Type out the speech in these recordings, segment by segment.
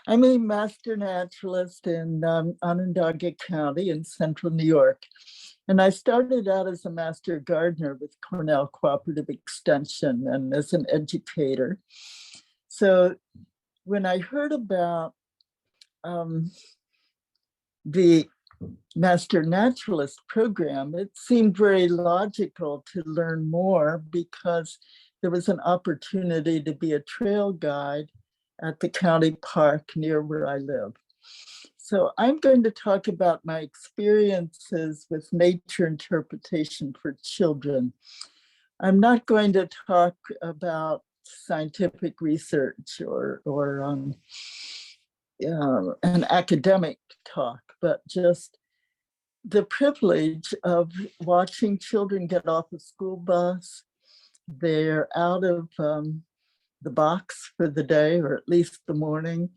I'm a master naturalist in Onondaga County in central New York. And I started out as a master gardener with Cornell Cooperative Extension and as an educator. So when I heard about the Master Naturalist program, it seemed very logical to learn more because there was an opportunity to be a trail guide at the county park near where I live. So I'm going to talk about my experiences with nature interpretation for children. I'm not going to talk about scientific research or an academic talk, but just the privilege of watching children get off a school bus. They're out of the box for the day, or at least the morning,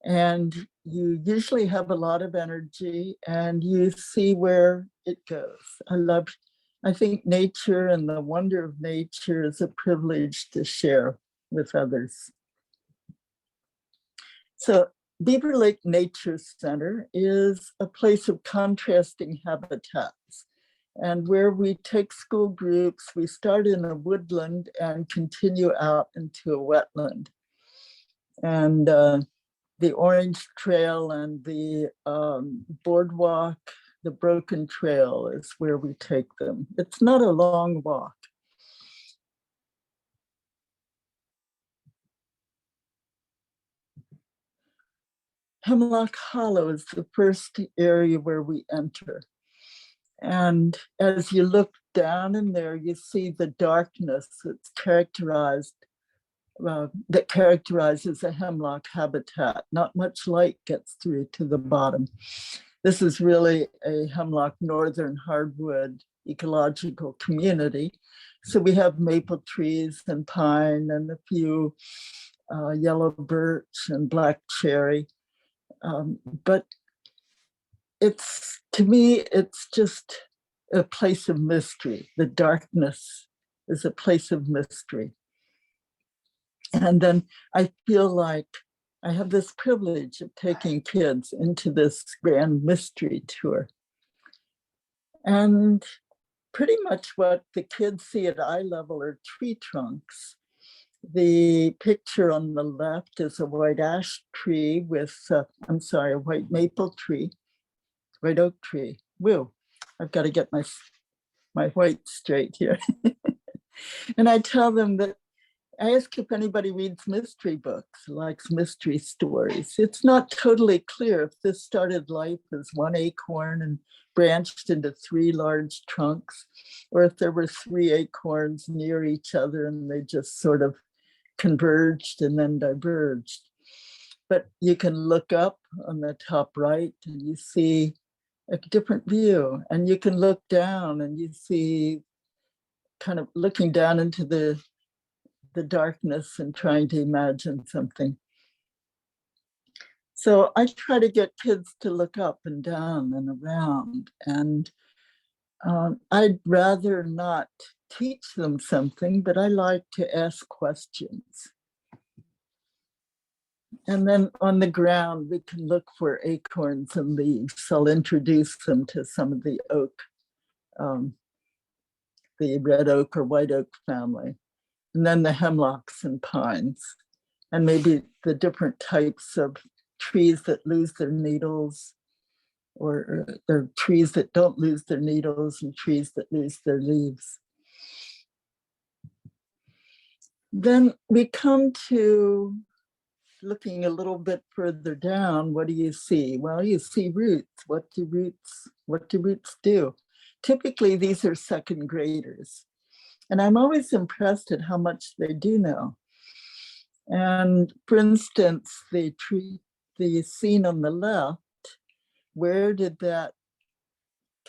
and you usually have a lot of energy and you see where it goes. I think nature and the wonder of nature is a privilege to share with others. So Beaver Lake Nature Center is a place of contrasting habitats. And where we take school groups, we start in a woodland and continue out into a wetland. And the Orange Trail and the boardwalk, the Broken Trail is where we take them. It's not a long walk. Hemlock Hollow is the first area where we enter. And as you look down in there, you see the darkness that's that characterizes a hemlock habitat. Not much light gets through to the bottom. This is really a hemlock northern hardwood ecological community. So we have maple trees and pine and a few yellow birch and black cherry. But to me, it's just a place of mystery. The darkness is a place of mystery. And then I feel like I have this privilege of taking kids into this grand mystery tour. And pretty much what the kids see at eye level are tree trunks. The picture on the left is a white ash tree with, a white maple tree, white oak tree. Woo, I've got to get my white straight here. And I tell them that, I ask if anybody reads mystery books, likes mystery stories. It's not totally clear if this started life as one acorn and branched into 3 large trunks, or if there were 3 acorns near each other and they just sort of converged and then diverged. But you can look up on the top right and you see a different view, and you can look down and you see kind of looking down into the darkness and trying to imagine something. So I try to get kids to look up and down and around, and I'd rather not teach them something, but I like to ask questions. And then on the ground, we can look for acorns and leaves. I'll introduce them to some of the oak, the red oak or white oak family, and then the hemlocks and pines, and maybe the different types of trees that lose their needles, or there are trees that don't lose their needles and trees that lose their leaves. Then we come to looking a little bit further down. What do you see? Well, you see roots. What do roots do? Typically, these are second graders. And I'm always impressed at how much they do know. And for instance, the scene on the left, where did that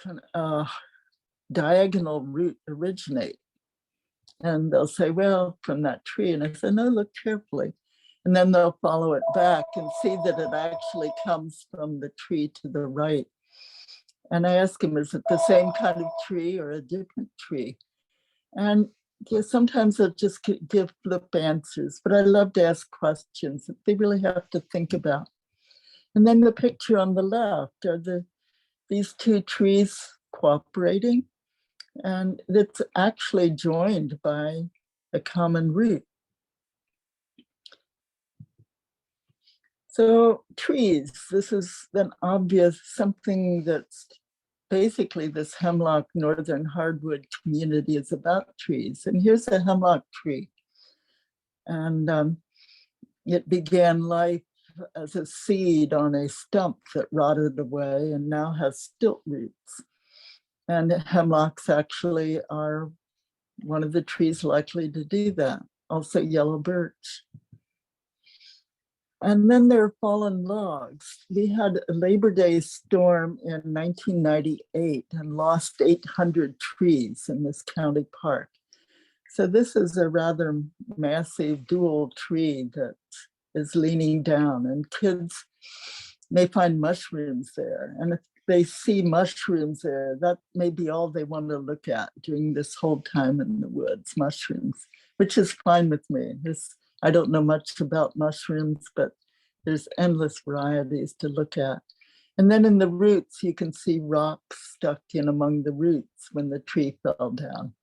kind of diagonal root originate? And they'll say, well, from that tree. And I say, no, look carefully. And then they'll follow it back and see that it actually comes from the tree to the right. And I ask them, is it the same kind of tree or a different tree? And yeah, sometimes I'll just give flip answers, but I love to ask questions that they really have to think about. And then the picture on the left are these two trees cooperating, and it's actually joined by a common root. So trees, this is an obvious something that's basically this hemlock northern hardwood community is about trees. And here's a hemlock tree. And it began life as a seed on a stump that rotted away and now has stilt roots. And hemlocks actually are one of the trees likely to do that. Also yellow birch. And then there are fallen logs. We had a Labor Day storm in 1998 and lost 800 trees in this county park. So this is a rather massive dual tree that is leaning down, and kids may find mushrooms there. And if they see mushrooms there, that may be all they want to look at during this whole time in the woods, mushrooms, which is fine with me. I don't know much about mushrooms, but there's endless varieties to look at. And then in the roots, you can see rocks stuck in among the roots when the tree fell down.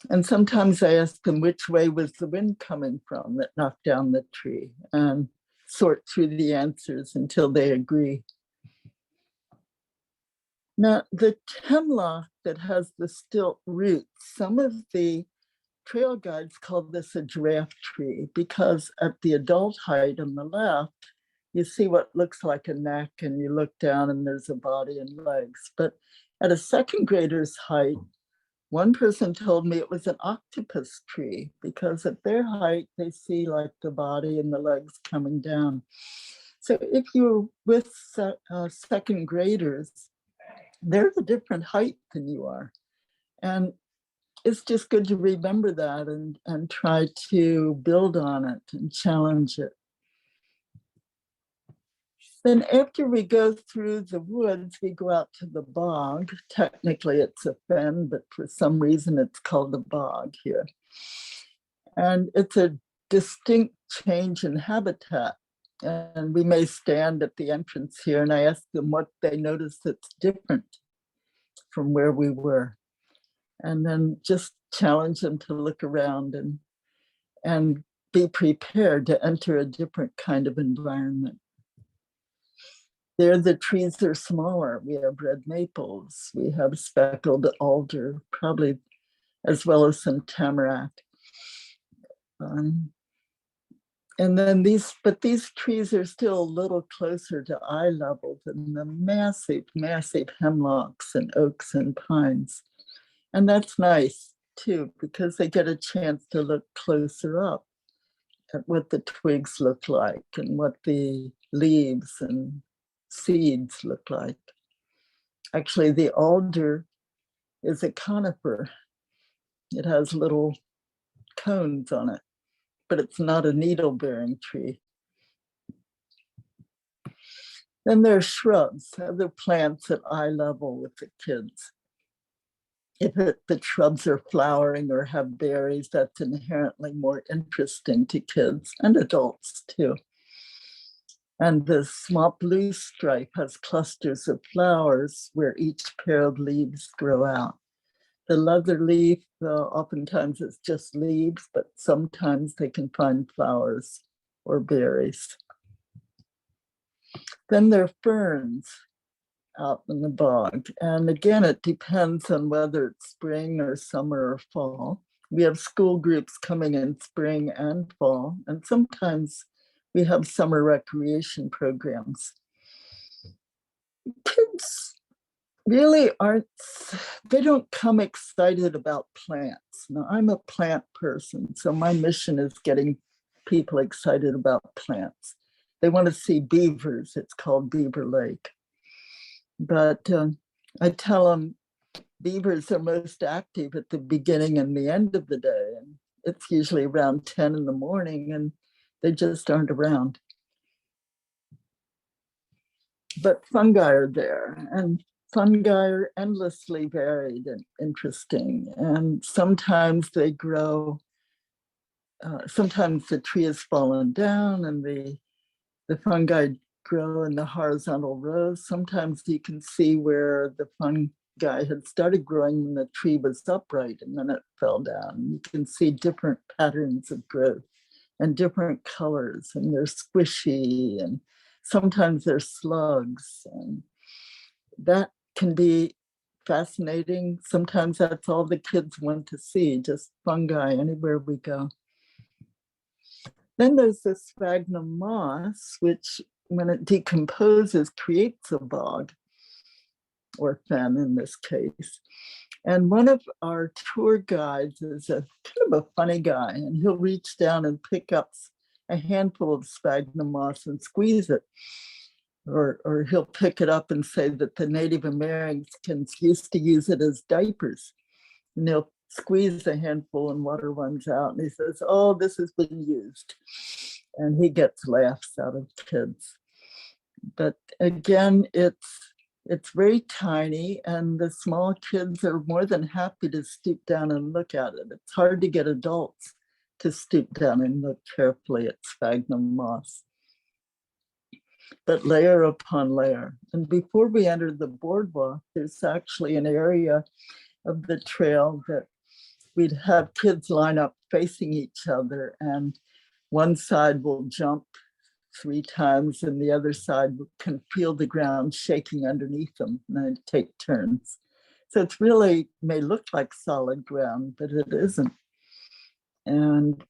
And sometimes I ask them which way was the wind coming from that knocked down the tree, and sort through the answers until they agree. Now, the hemlock that has the stilt roots, some of the trail guides call this a giraffe tree because at the adult height on the left, you see what looks like a neck and you look down and there's a body and legs. But at a second grader's height, one person told me it was an octopus tree because at their height, they see like the body and the legs coming down. So if you're with second graders, they're a different height than you are. And it's just good to remember that and try to build on it and challenge it. Then after we go through the woods, we go out to the bog. Technically it's a fen, but for some reason it's called a bog here. And it's a distinct change in habitat. And we may stand at the entrance here and I ask them what they notice that's different from where we were. And then just challenge them to look around and be prepared to enter a different kind of environment. There, the trees are smaller. We have red maples. We have speckled alder, probably as well as some tamarack. And then these trees are still a little closer to eye level than the massive, massive hemlocks and oaks and pines. And that's nice too, because they get a chance to look closer up at what the twigs look like and what the leaves and seeds look like. Actually, the alder is a conifer. It has little cones on it, but it's not a needle-bearing tree. Then there are shrubs, other plants at eye level with the kids. If the shrubs are flowering or have berries, that's inherently more interesting to kids and adults too. And the swamp loosestrife has clusters of flowers where each pair of leaves grow out. The leatherleaf, oftentimes it's just leaves, but sometimes they can find flowers or berries. Then there are ferns out in the bog. And again, it depends on whether it's spring or summer or fall. We have school groups coming in spring and fall, and sometimes we have summer recreation programs. Kids really they don't come excited about plants. Now, I'm a plant person, so my mission is getting people excited about plants. They want to see beavers. It's called Beaver Lake. But I tell them beavers are most active at the beginning and the end of the day. And it's usually around 10 in the morning and they just aren't around. But fungi are there. And fungi are endlessly varied and interesting, and sometimes they grow, sometimes the tree has fallen down and the fungi grow in the horizontal rows. Sometimes you can see where the fungi had started growing when the tree was upright and then it fell down. You can see different patterns of growth and different colors, and they're squishy, and sometimes they're slugs, and that can be fascinating. Sometimes that's all the kids want to see, just fungi anywhere we go. Then there's the sphagnum moss, which when it decomposes creates a bog, or fen in this case. And one of our tour guides is a kind of a funny guy, and he'll reach down and pick up a handful of sphagnum moss and squeeze it. Or he'll pick it up and say that the Native Americans used to use it as diapers. And they'll squeeze a handful and water runs out. And he says, oh, this has been used. And he gets laughs out of kids. But again, it's very tiny, and the small kids are more than happy to stoop down and look at it. It's hard to get adults to stoop down and look carefully at sphagnum moss. But layer upon layer. And before we enter the boardwalk, there's actually an area of the trail that we'd have kids line up facing each other, and one side will jump 3 times and the other side can feel the ground shaking underneath them, and then take turns. So it's really may look like solid ground, but it isn't. And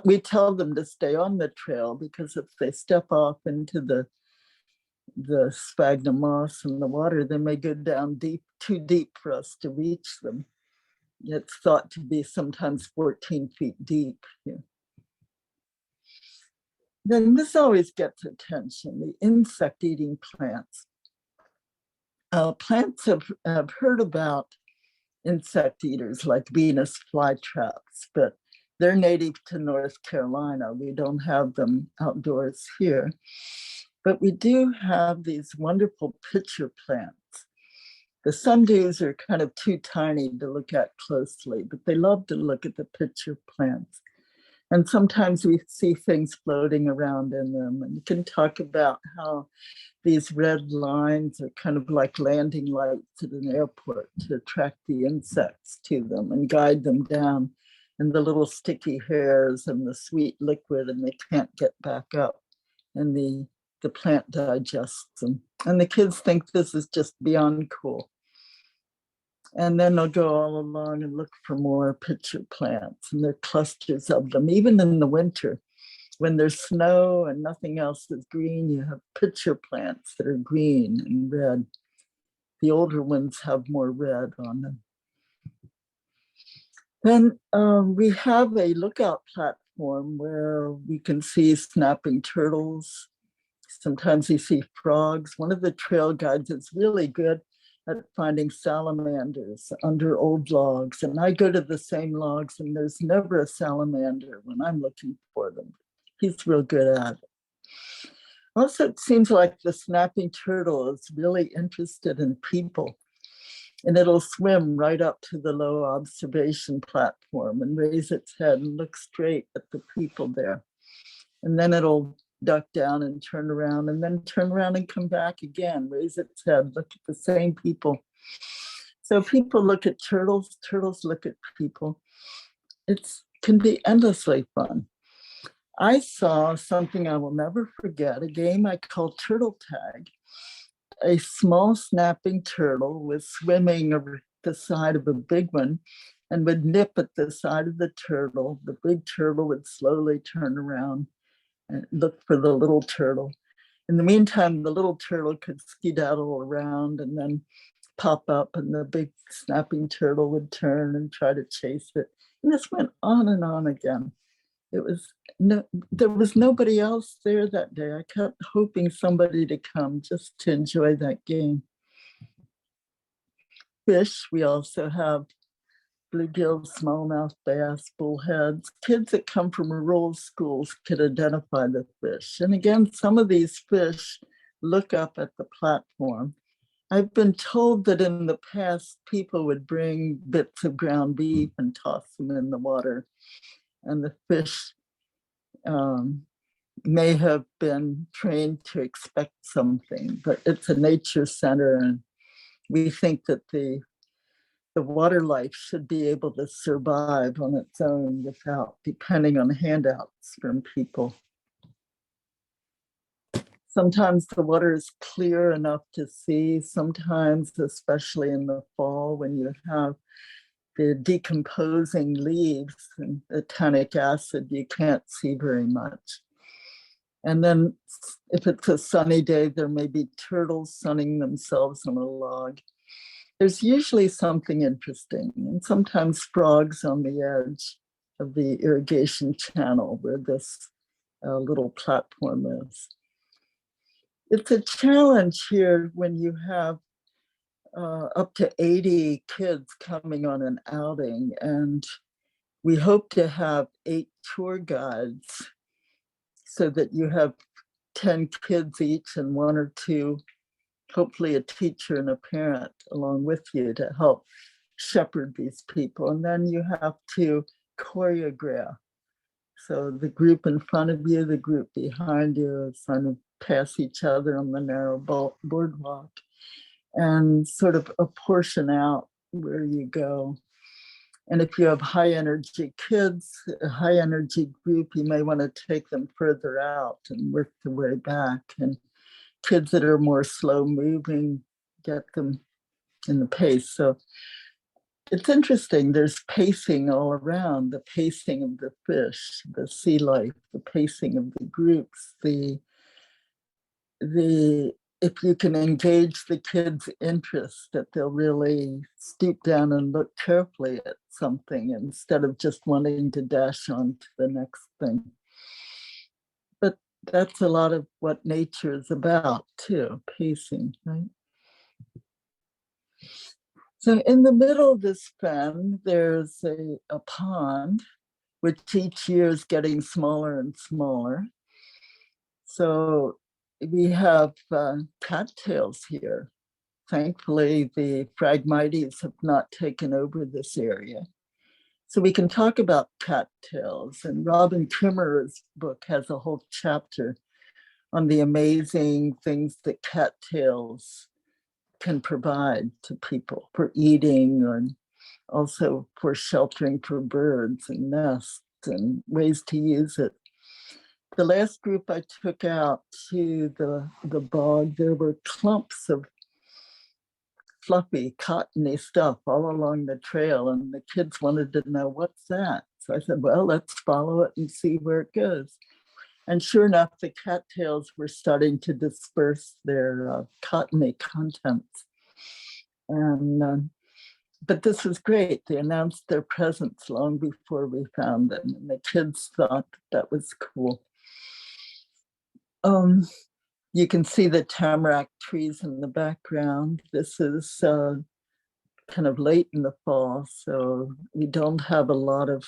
we tell them to stay on the trail, because if they step off into the sphagnum moss and the water, they may go down too deep for us to reach them. It's thought to be sometimes 14 feet deep. Yeah. Then this always gets attention, the insect-eating plants. Plants have heard about insect eaters like Venus flytraps, but they're native to North Carolina. We don't have them outdoors here. But we do have these wonderful pitcher plants. The sundews are kind of too tiny to look at closely, but they love to look at the pitcher plants. And sometimes we see things floating around in them. And you can talk about how these red lines are kind of like landing lights at an airport to attract the insects to them and guide them down, and the little sticky hairs and the sweet liquid, and they can't get back up. And the plant digests them. And the kids think this is just beyond cool. And then they'll go all along and look for more pitcher plants, and there are clusters of them. Even in the winter, when there's snow and nothing else is green, you have pitcher plants that are green and red. The older ones have more red on them. Then we have a lookout platform where we can see snapping turtles. Sometimes you see frogs. One of the trail guides is really good at finding salamanders under old logs. And I go to the same logs and there's never a salamander when I'm looking for them. He's real good at it. Also, it seems like the snapping turtle is really interested in people, and it'll swim right up to the low observation platform and raise its head and look straight at the people there. And then it'll duck down and turn around, and then turn around and come back again, raise its head, look at the same people. So people look at turtles, turtles look at people. It can be endlessly fun. I saw something I will never forget, a game I call Turtle Tag. A small snapping turtle was swimming over the side of a big one and would nip at the side of the turtle. The big turtle would slowly turn around and look for the little turtle. In the meantime, the little turtle could skedaddle around and then pop up, and the big snapping turtle would turn and try to chase it. And this went on and on again. There was nobody else there that day. I kept hoping somebody to come just to enjoy that game. Fish, we also have bluegills, smallmouth bass, bullheads. Kids that come from rural schools could identify the fish. And again, some of these fish look up at the platform. I've been told that in the past, people would bring bits of ground beef and toss them in the water, and the fish may have been trained to expect something, but it's a nature center, and we think that the water life should be able to survive on its own without depending on handouts from people. Sometimes the water is clear enough to see, sometimes, especially in the fall, when you have the decomposing leaves and the tannic acid, you can't see very much. And then if it's a sunny day, there may be turtles sunning themselves on a log. There's usually something interesting, and sometimes frogs on the edge of the irrigation channel where this little platform is. It's a challenge here when you have up to 80 kids coming on an outing, and we hope to have 8 tour guides so that you have 10 kids each and 1 or 2, hopefully a teacher and a parent along with you to help shepherd these people. And then you have to choreograph. So the group in front of you, the group behind you, kind of pass each other on the narrow boardwalk and sort of apportion out where you go. And if you have high energy kids, a high energy group, you may want to take them further out and work their way back. And kids that are more slow moving, get them in the pace. So it's interesting. There's pacing all around, the pacing of the fish, the sea life, the pacing of the groups, the if you can engage the kids' interest, that they'll really stoop down and look carefully at something instead of just wanting to dash on to the next thing. But that's a lot of what nature is about too, pacing, right? So in the middle of this fen, there's a pond, which each year is getting smaller and smaller. So we have cattails here. Thankfully, the Phragmites have not taken over this area. So we can talk about cattails. And Robin Kimmerer's book has a whole chapter on the amazing things that cattails can provide to people for eating and also for sheltering for birds and nests and ways to use it. The last group I took out to the bog, there were clumps of fluffy, cottony stuff all along the trail, and the kids wanted to know, what's that? So I said, well, let's follow it and see where it goes. And sure enough, the cattails were starting to disperse their cottony contents. And but this was great. They announced their presence long before we found them, and the kids thought that was cool. You can see the tamarack trees in the background. This is kind of late in the fall, so we don't have a lot of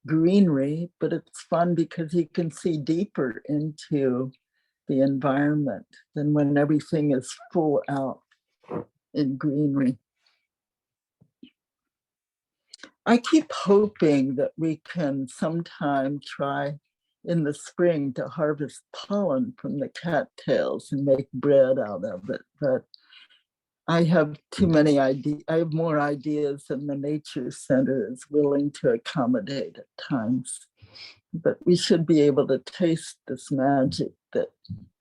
greenery, but it's fun because you can see deeper into the environment than when everything is full out in greenery. I keep hoping that we can sometime try in the spring to harvest pollen from the cattails and make bread out of it, but I have too many ideas. I have more ideas than the Nature Center is willing to accommodate at times. But we should be able to taste this magic, that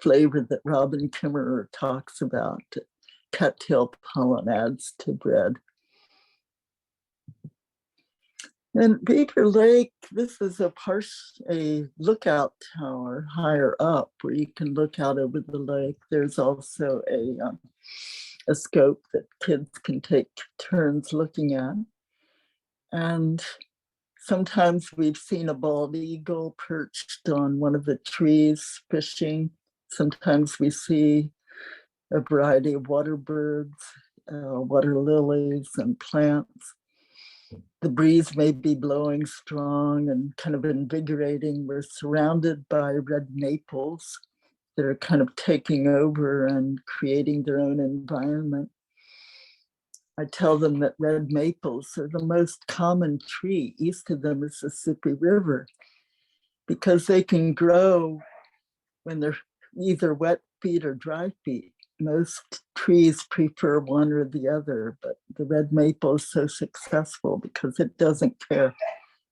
flavor that Robin Kimmerer talks about, that cattail pollen adds to bread. And Beaver Lake, this is a lookout tower higher up where you can look out over the lake. There's also a scope that kids can take turns looking at. And sometimes we've seen a bald eagle perched on one of the trees fishing. Sometimes we see a variety of water birds, water lilies and plants. The breeze may be blowing strong and kind of invigorating. We're surrounded by red maples that are kind of taking over and creating their own environment. I tell them that red maples are the most common tree east of the Mississippi River because they can grow when they're either wet feet or dry feet. Most trees prefer one or the other, but the red maple is so successful because it doesn't care.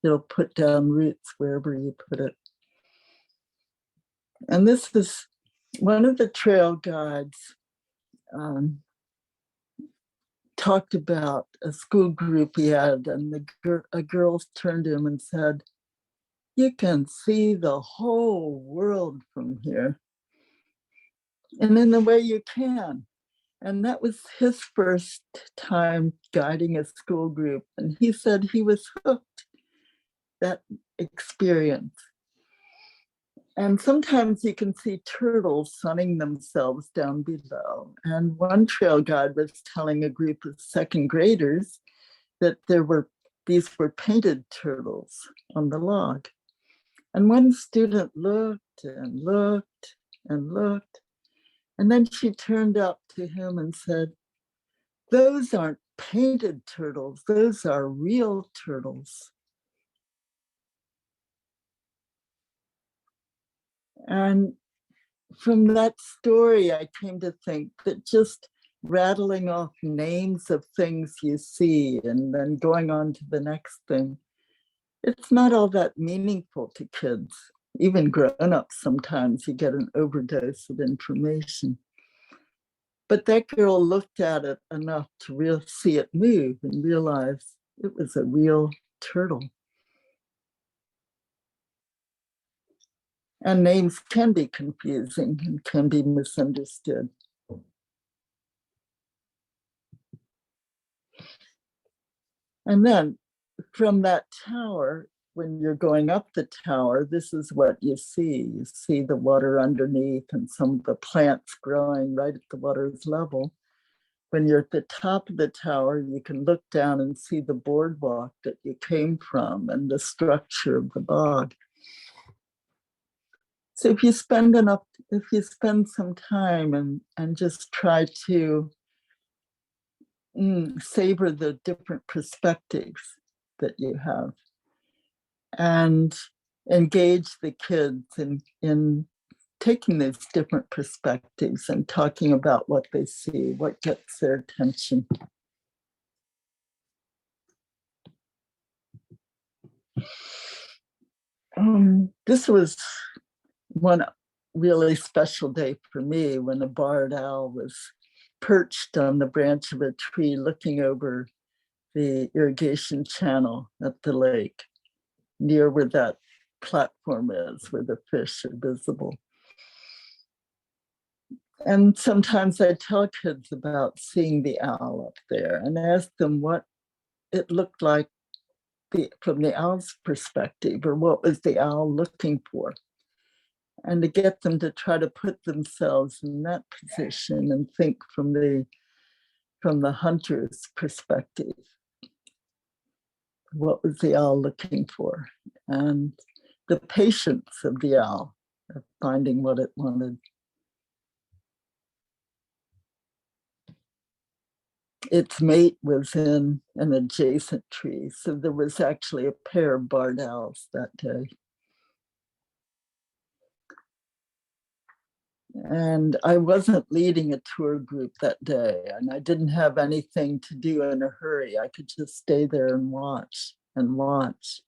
It'll put down roots wherever you put it. And this is one of the trail guides talked about a school group he had, and a girl turned to him and said, "You can see the whole world from here." And in the way you can. And that was his first time guiding a school group. And he said he was hooked, that experience. And sometimes you can see turtles sunning themselves down below. And one trail guide was telling a group of second graders that these were painted turtles on the log. And one student looked and looked and looked. And then she turned up to him and said, "Those aren't painted turtles, those are real turtles." And from that story, I came to think that just rattling off names of things you see and then going on to the next thing, it's not all that meaningful to kids. Even grown-ups, sometimes you get an overdose of information. But that girl looked at it enough to see it move and realize it was a real turtle. And names can be confusing and can be misunderstood. And then from that tower, when you're going up the tower, this is what you see. You see the water underneath and some of the plants growing right at the water's level. When you're at the top of the tower, you can look down and see the boardwalk that you came from and the structure of the bog. So if you spend some time and just try to savor the different perspectives that you have and engage the kids in taking these different perspectives and talking about what they see, what gets their attention. This was one really special day for me when a barred owl was perched on the branch of a tree looking over the irrigation channel at the lake, near where that platform is, where the fish are visible. And sometimes I tell kids about seeing the owl up there and ask them what it looked like from the owl's perspective, or what was the owl looking for, and to get them to try to put themselves in that position and think from the hunter's perspective. What was the owl looking for? And the patience of the owl of finding what it wanted. Its mate was in an adjacent tree, so there was actually a pair of barred owls that day. And I wasn't leading a tour group that day, and I didn't have anything to do in a hurry. I could just stay there and watch and watch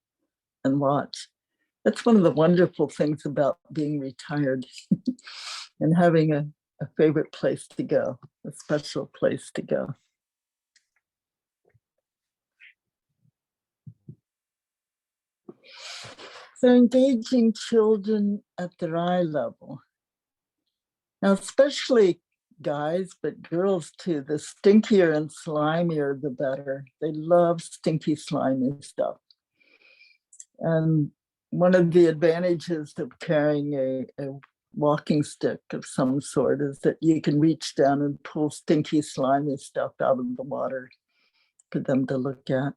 and watch. That's one of the wonderful things about being retired and having a favorite place to go, a special place to go. So engaging children at their eye level. Now, especially guys, but girls too, the stinkier and slimier, the better. They love stinky, slimy stuff. And one of the advantages of carrying a walking stick of some sort is that you can reach down and pull stinky, slimy stuff out of the water for them to look at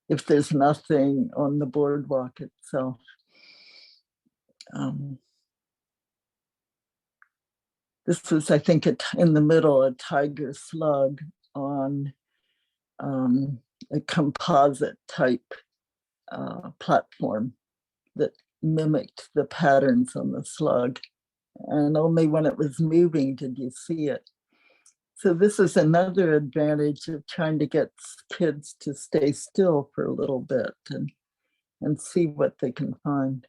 if there's nothing on the boardwalk itself. This was, I think, in the middle, a tiger slug on a composite type platform that mimicked the patterns on the slug. And only when it was moving did you see it. So this is another advantage of trying to get kids to stay still for a little bit and see what they can find.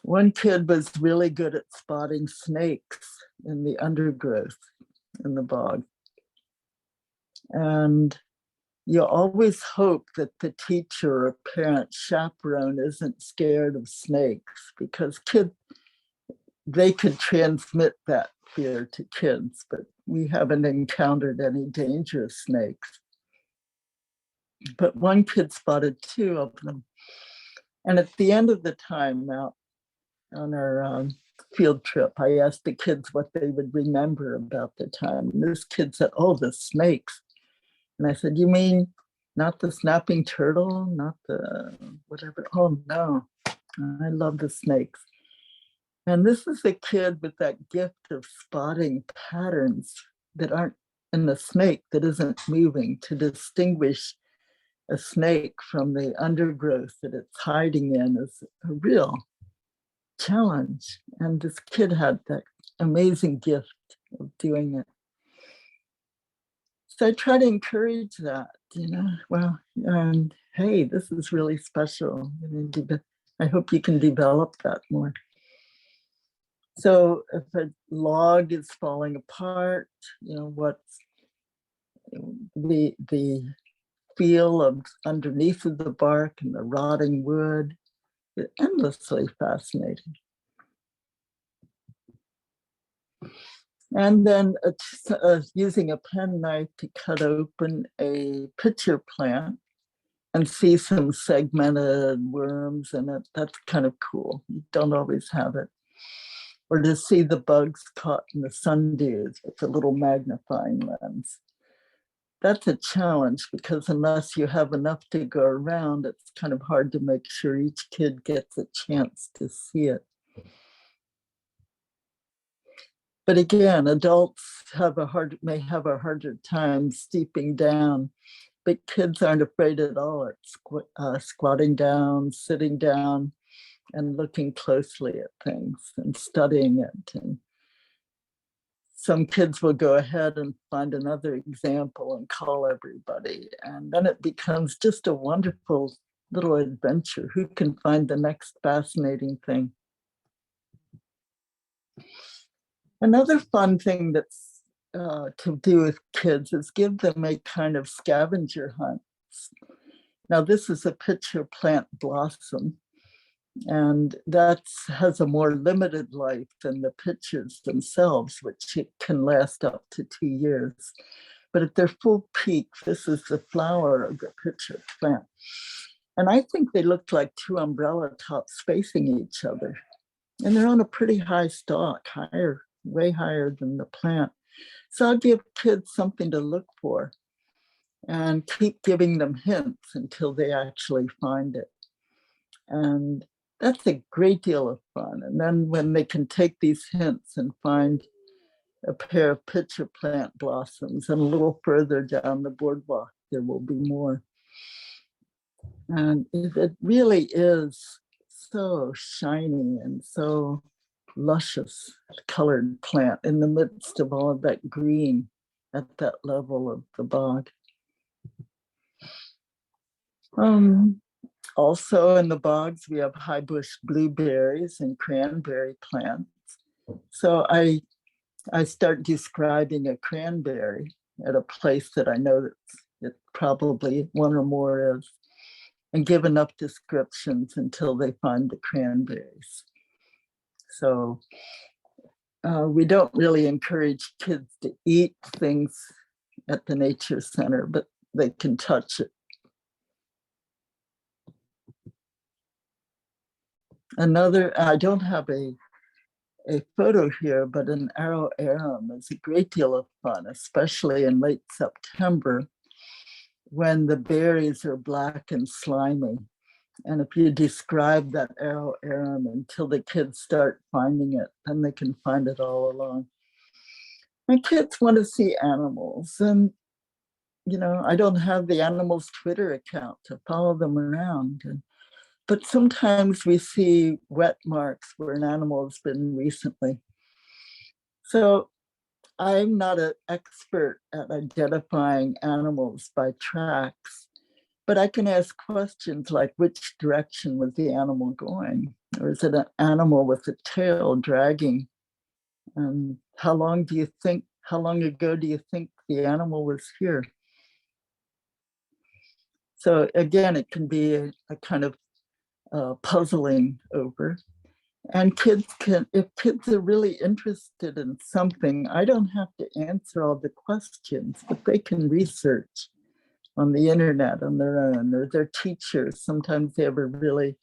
One kid was really good at spotting snakes in the undergrowth in the bog. And you always hope that the teacher or parent chaperone isn't scared of snakes, because they could transmit that fear to kids, but we haven't encountered any dangerous snakes. But one kid spotted 2 of them. And at the end of the time out on our field trip, I asked the kids what they would remember about the time. And this kid said, "Oh, the snakes." And I said, "You mean not the snapping turtle, not the whatever?" "Oh, no, I love the snakes." And this is a kid with that gift of spotting patterns that aren't in the snake that isn't moving, to distinguish a snake from the undergrowth that it's hiding in is a real challenge. And this kid had that amazing gift of doing it. So I try to encourage that, well, and hey, this is really special. I hope you can develop that more. So if a log is falling apart, what's the feel of underneath of the bark and the rotting wood, it's endlessly fascinating. And then using a penknife to cut open a pitcher plant and see some segmented worms in it, that's kind of cool. You don't always have it. Or to see the bugs caught in the sundews with a little magnifying lens. That's a challenge, because unless you have enough to go around, it's kind of hard to make sure each kid gets a chance to see it. But again, adults may have a harder time steeping down, but kids aren't afraid at all at squatting down, sitting down, and looking closely at things and studying it. And some kids will go ahead and find another example and call everybody. And then it becomes just a wonderful little adventure. Who can find the next fascinating thing? Another fun thing that's to do with kids is give them a kind of scavenger hunt. Now, this is a pitcher plant blossom, and that has a more limited life than the pitchers themselves, which can last up to 2 years. But at their full peak, this is the flower of the pitcher plant. And I think they look like 2 umbrella tops facing each other. And they're on a pretty high stalk, way higher than the plant. So I'll give kids something to look for and keep giving them hints until they actually find it. And that's a great deal of fun. And then when they can take these hints and find a pair of pitcher plant blossoms, and a little further down the boardwalk, there will be more. And it really is so shiny and so luscious colored plant in the midst of all of that green at that level of the bog. Also in the bogs, we have high bush blueberries and cranberry plants. So I start describing a cranberry at a place that I know that probably one or more is, and give enough descriptions until they find the cranberries. So we don't really encourage kids to eat things at the nature center, but they can touch it. I don't have a photo here, but an arrow arum is a great deal of fun, especially in late September when the berries are black and slimy. And if you describe that arrow arum until the kids start finding it, then they can find it all along. And kids want to see animals, and I don't have the animals' Twitter account to follow them around. But sometimes we see wet marks where an animal has been recently. So I'm not an expert at identifying animals by tracks, but I can ask questions like, which direction was the animal going? Or is it an animal with a tail dragging? And how long ago do you think the animal was here? So again, it can be a kind of puzzling over. And if kids are really interested in something, I don't have to answer all the questions, but they can research on the internet on their own, or their teachers. Sometimes they have a really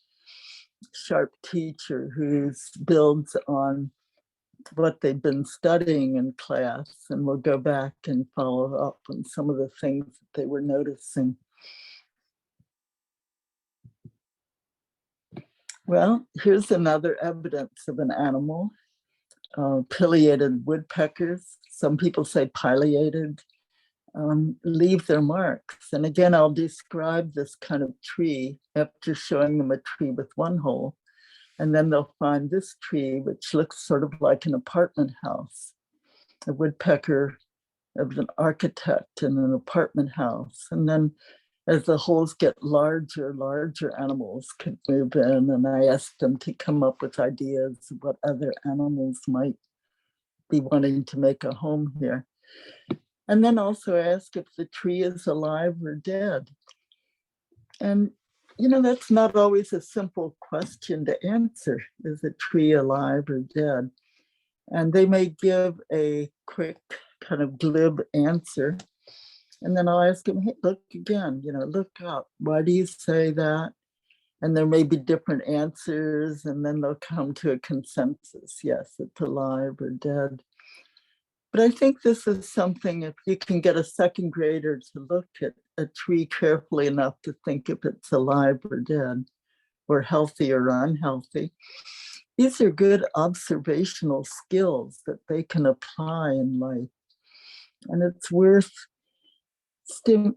sharp teacher who builds on what they've been studying in class and will go back and follow up on some of the things that they were noticing. Well, here's another evidence of an animal. Pileated woodpeckers, some people say pileated, leave their marks. And again, I'll describe this kind of tree after showing them a tree with one hole. And then they'll find this tree, which looks sort of like an apartment house, a woodpecker of an architect in an apartment house. And then as the holes get larger animals can move in. And I asked them to come up with ideas of what other animals might be wanting to make a home here. And then also ask if the tree is alive or dead. And, that's not always a simple question to answer. Is a tree alive or dead? And they may give a quick kind of glib answer. And then I'll ask them, hey, look again, look up. Why do you say that? And there may be different answers, and then they'll come to a consensus. Yes, it's alive or dead. But I think this is something, if you can get a second grader to look at a tree carefully enough to think if it's alive or dead, or healthy or unhealthy, these are good observational skills that they can apply in life. And it's worth seeing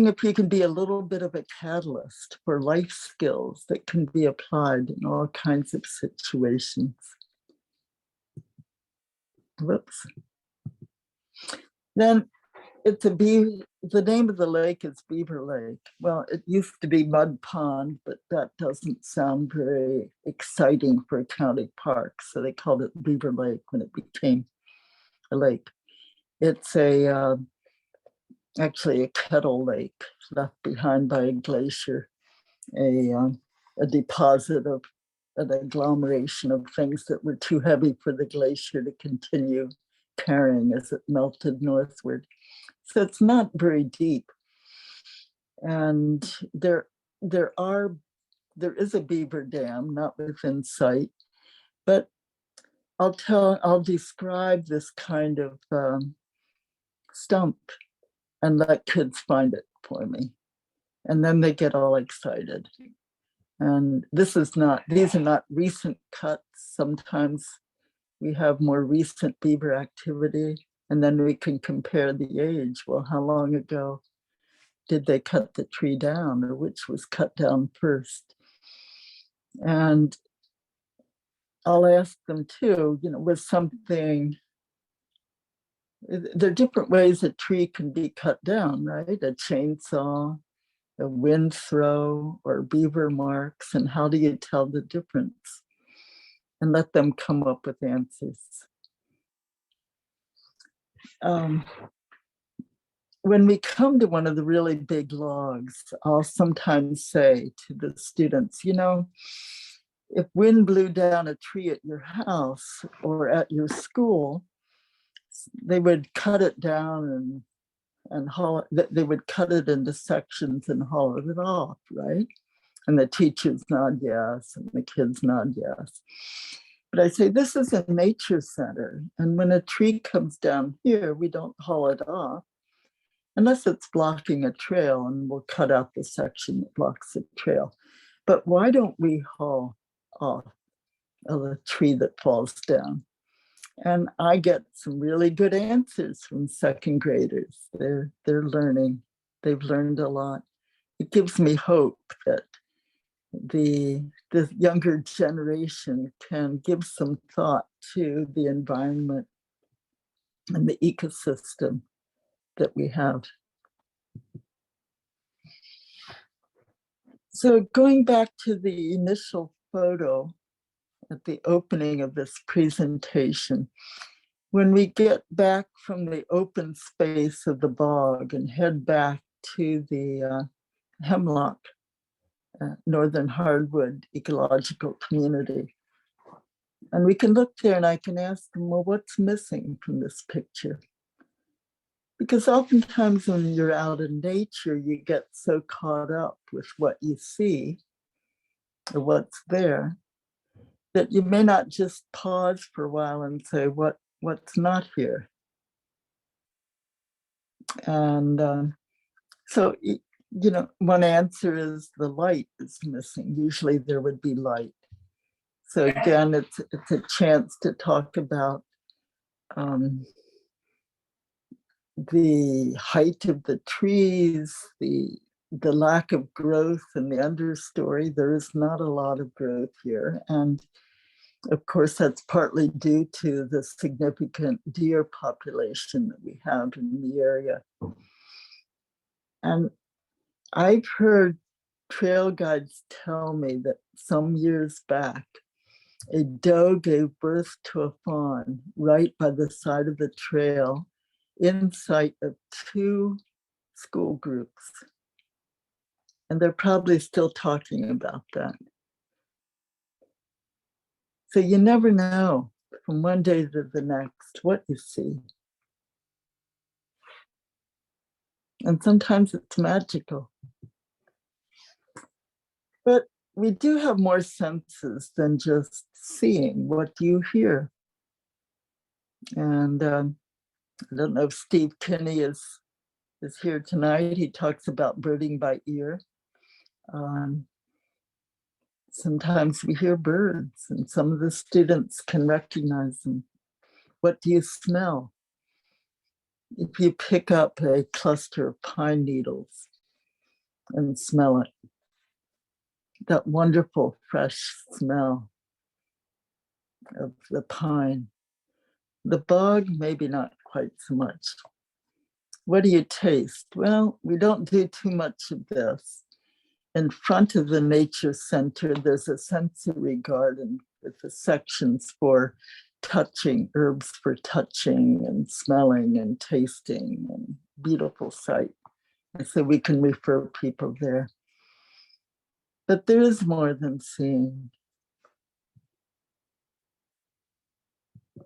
if you can be a little bit of a catalyst for life skills that can be applied in all kinds of situations. Whoops. Then the name of the lake is Beaver Lake. Well, it used to be Mud Pond, but that doesn't sound very exciting for a county park. So they called it Beaver Lake when it became a lake. It's actually a kettle lake left behind by a glacier, a deposit of an agglomeration of things that were too heavy for the glacier to continue carrying as it melted northward. So it's not very deep. And there is a beaver dam, not within sight, but I'll describe this kind of stump and let kids find it for me. And then they get all excited. And these are not recent cuts. Sometimes we have more recent beaver activity, and then we can compare the age. Well, how long ago did they cut the tree down, or which was cut down first? And I'll ask them too, was something, there are different ways a tree can be cut down, right? A chainsaw, a wind throw, or beaver marks, and how do you tell the difference? And let them come up with answers. When we come to one of the really big logs, I'll sometimes say to the students, if wind blew down a tree at your house or at your school, they would cut it down and they would cut it into sections and hollow it off, right? And the teachers nod yes, and the kids nod yes. But I say, this is a nature center. And when a tree comes down here, we don't haul it off unless it's blocking a trail, and we'll cut out the section that blocks the trail. But why don't we haul off a tree that falls down? And I get some really good answers from second graders. They're learning. They've learned a lot. It gives me hope that the younger generation can give some thought to the environment and the ecosystem that we have. So going back to the initial photo at the opening of this presentation, when we get back from the open space of the bog and head back to the hemlock, northern hardwood ecological community, and we can look there and I can ask them, well, what's missing from this picture? Because oftentimes when you're out in nature, you get so caught up with what you see or what's there that you may not just pause for a while and say, what's not here? And so, one answer is the light is missing. Usually there would be light. So again, it's a chance to talk about the height of the trees, the lack of growth in the understory. There is not a lot of growth here. And of course, that's partly due to the significant deer population that we have in the area. And I've heard trail guides tell me that some years back, a doe gave birth to a fawn right by the side of the trail in sight of 2 school groups. And they're probably still talking about that. So you never know from one day to the next what you see. And sometimes it's magical. But we do have more senses than just seeing. What do you hear? And I don't know if Steve Kinney is here tonight. He talks about birding by ear. Sometimes we hear birds and some of the students can recognize them. What do you smell? If you pick up a cluster of pine needles and smell it, that wonderful fresh smell of the pine. The bog, maybe not quite so much. What do you taste? Well, we don't do too much of this. In front of the nature center, there's a sensory garden with the sections for touching, herbs for touching and smelling and tasting, and beautiful sight. And so we can refer people there. But there is more than seeing.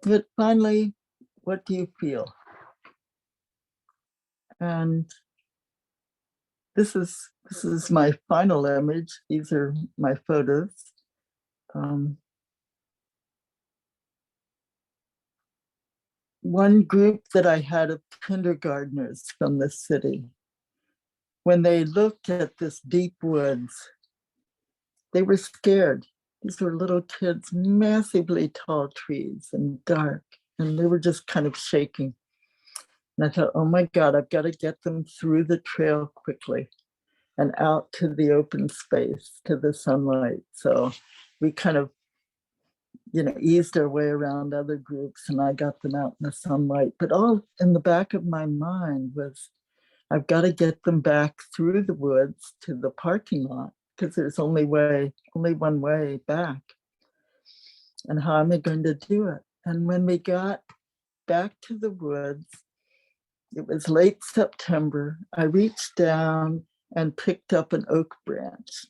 But finally, what do you feel? And this is my final image. These are my photos. One group that I had of kindergartners from the city, when they looked at this deep woods, they were scared. These were little kids, massively tall trees and dark, and they were just kind of shaking. And I thought, oh my God, I've got to get them through the trail quickly and out to the open space, to the sunlight. So we kind of, eased our way around other groups and I got them out in the sunlight. But all in the back of my mind was, I've got to get them back through the woods to the parking lot because there's only one way back. And how am I going to do it? And when we got back to the woods, it was late September. I reached down and picked up an oak branch.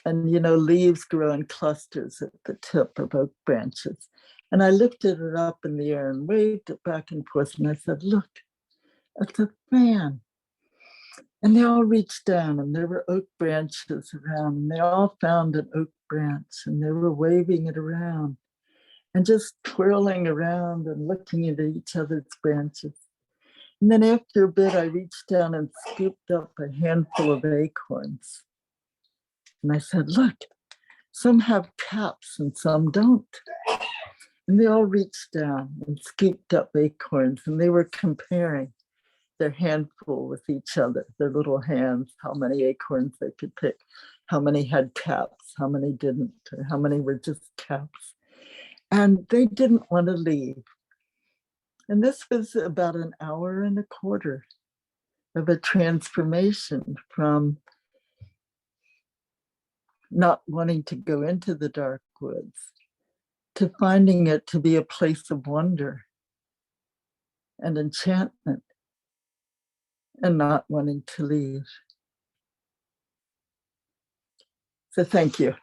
And, leaves grow in clusters at the tip of oak branches. And I lifted it up in the air and waved it back and forth. And I said, look, it's a fan. And they all reached down and there were oak branches around. And they all found an oak branch and they were waving it around and just twirling around and looking at each other's branches. And then after a bit, I reached down and scooped up a handful of acorns. And I said, look, some have caps and some don't. And they all reached down and scooped up acorns, and they were comparing their handful with each other, their little hands, how many acorns they could pick, how many had caps, how many didn't, or how many were just caps. And they didn't want to leave. And this was about an hour and a quarter of a transformation from not wanting to go into the dark woods to finding it to be a place of wonder and enchantment and not wanting to leave. So thank you.